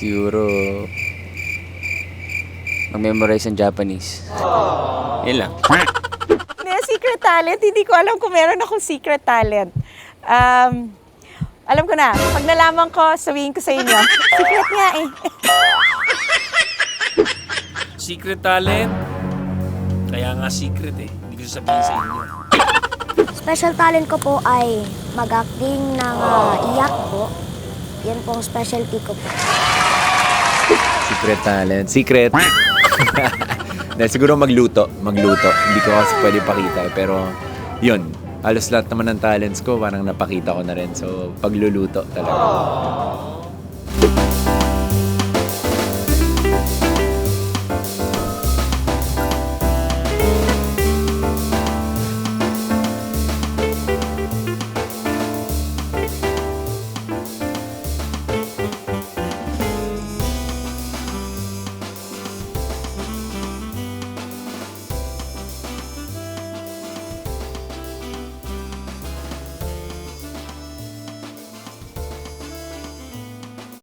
Siguro, mag-memorize ng Japanese. Yun lang. May secret talent, hindi ko alam kung meron akong secret talent. Alam ko na, pag nalaman ko, sabihin ko sa inyo. Secret nga eh. Secret talent? Kaya nga secret eh. Hindi ko sasabihin sa inyo. Special talent ko po ay mag-acting ng iyak po. Yan po ang specialty ko po. Secret talent. Secret. Dahil siguro magluto. Hindi ko kasi pwede pakita. Pero, yun. Halos lahat naman ng talents ko, parang napakita ko na rin. So, pagluluto talaga.